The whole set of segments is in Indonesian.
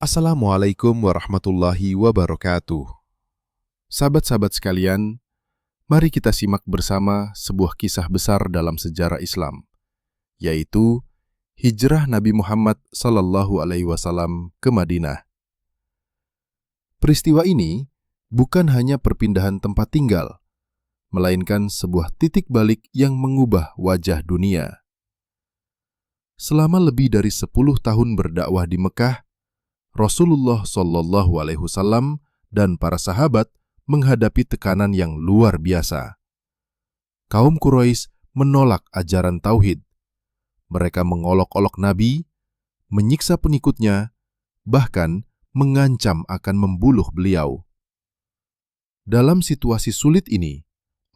Assalamualaikum warahmatullahi wabarakatuh. Sahabat-sahabat sekalian, mari kita simak bersama sebuah kisah besar dalam sejarah Islam, yaitu hijrah Nabi Muhammad SAW ke Madinah. Peristiwa ini bukan hanya perpindahan tempat tinggal, melainkan sebuah titik balik yang mengubah wajah dunia. Selama lebih dari 10 tahun berdakwah di Mekah, Rasulullah SAW dan para sahabat menghadapi tekanan yang luar biasa. Kaum Quraisy menolak ajaran tauhid. Mereka mengolok-olok Nabi, menyiksa pengikutnya, bahkan mengancam akan membunuh beliau. Dalam situasi sulit ini,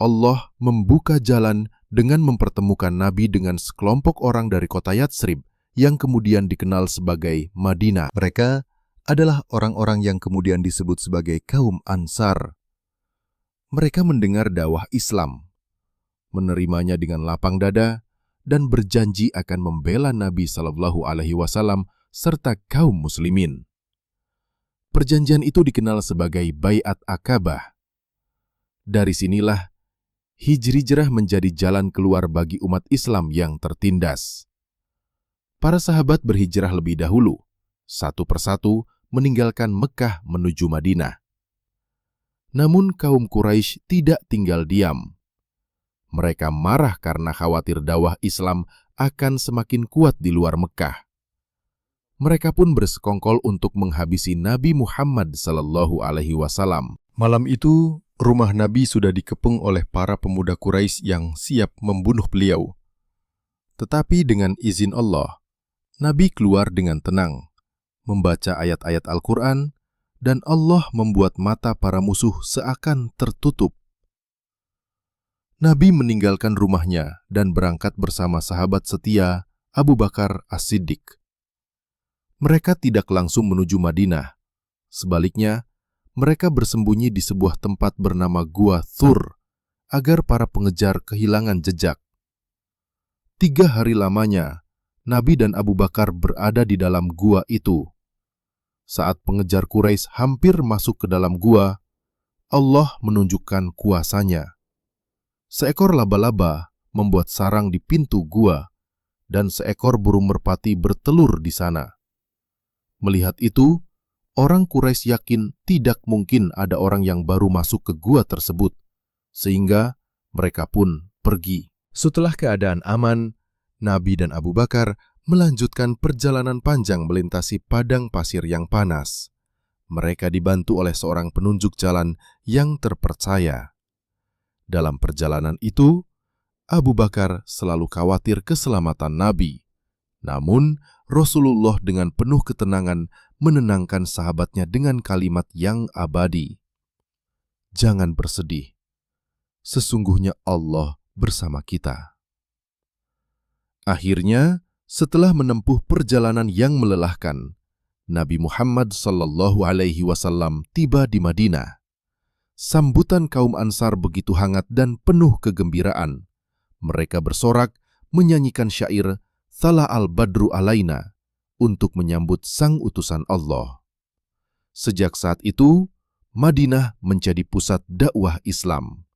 Allah membuka jalan dengan mempertemukan Nabi dengan sekelompok orang dari kota Yatsrib yang kemudian dikenal sebagai Madinah. Mereka adalah orang-orang yang kemudian disebut sebagai kaum Ansar. Mereka mendengar dakwah Islam, menerimanya dengan lapang dada, dan berjanji akan membela Nabi SAW serta kaum muslimin. Perjanjian itu dikenal sebagai Baiat Aqabah. Dari sinilah hijrah menjadi jalan keluar bagi umat Islam yang tertindas. Para sahabat berhijrah lebih dahulu, satu persatu meninggalkan Mekah menuju Madinah. Namun kaum Quraisy tidak tinggal diam. Mereka marah karena khawatir dakwah Islam akan semakin kuat di luar Mekah. Mereka pun bersekongkol untuk menghabisi Nabi Muhammad SAW. Malam itu, rumah Nabi sudah dikepung oleh para pemuda Quraisy yang siap membunuh beliau. Tetapi dengan izin Allah, Nabi keluar dengan tenang, membaca ayat-ayat Al-Quran, dan Allah membuat mata para musuh seakan tertutup. Nabi meninggalkan rumahnya dan berangkat bersama sahabat setia Abu Bakar As-Siddiq. Mereka tidak langsung menuju Madinah. Sebaliknya, mereka bersembunyi di sebuah tempat bernama Gua Thur, agar para pengejar kehilangan jejak. 3 hari lamanya, Nabi dan Abu Bakar berada di dalam gua itu. Saat pengejar Quraisy hampir masuk ke dalam gua, Allah menunjukkan kuasa-Nya. Seekor laba-laba membuat sarang di pintu gua, dan seekor burung merpati bertelur di sana. Melihat itu, orang Quraisy yakin tidak mungkin ada orang yang baru masuk ke gua tersebut, sehingga mereka pun pergi. Setelah keadaan aman, Nabi dan Abu Bakar melanjutkan perjalanan panjang melintasi padang pasir yang panas. Mereka dibantu oleh seorang penunjuk jalan yang terpercaya. Dalam perjalanan itu, Abu Bakar selalu khawatir keselamatan Nabi. Namun, Rasulullah dengan penuh ketenangan menenangkan sahabatnya dengan kalimat yang abadi. Jangan bersedih. Sesungguhnya Allah bersama kita. Akhirnya, setelah menempuh perjalanan yang melelahkan, Nabi Muhammad SAW tiba di Madinah. Sambutan kaum Ansar begitu hangat dan penuh kegembiraan. Mereka bersorak menyanyikan syair Thala al-Badru alaina untuk menyambut sang utusan Allah. Sejak saat itu, Madinah menjadi pusat dakwah Islam,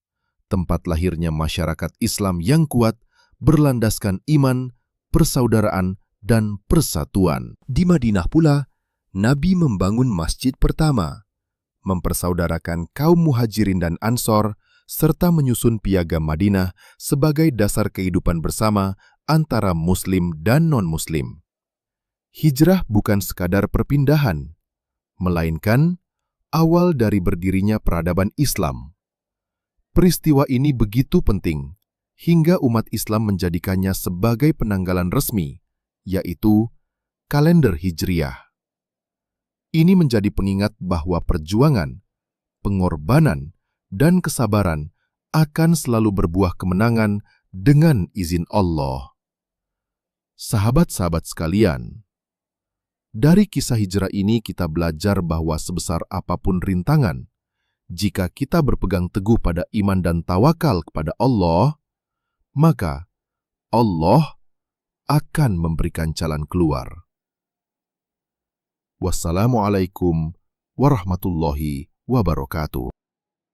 tempat lahirnya masyarakat Islam yang kuat berlandaskan iman, persaudaraan, dan persatuan. Di Madinah pula, Nabi membangun masjid pertama, mempersaudarakan kaum muhajirin dan ansor, serta menyusun piagam Madinah sebagai dasar kehidupan bersama antara muslim dan non-muslim. Hijrah bukan sekadar perpindahan, melainkan awal dari berdirinya peradaban Islam. Peristiwa ini begitu penting, hingga umat Islam menjadikannya sebagai penanggalan resmi, yaitu kalender Hijriah. Ini menjadi pengingat bahwa perjuangan, pengorbanan, dan kesabaran akan selalu berbuah kemenangan dengan izin Allah. Sahabat-sahabat sekalian, dari kisah hijrah ini kita belajar bahwa sebesar apapun rintangan, jika kita berpegang teguh pada iman dan tawakal kepada Allah, maka Allah akan memberikan jalan keluar. Wassalamualaikum warahmatullahi wabarakatuh.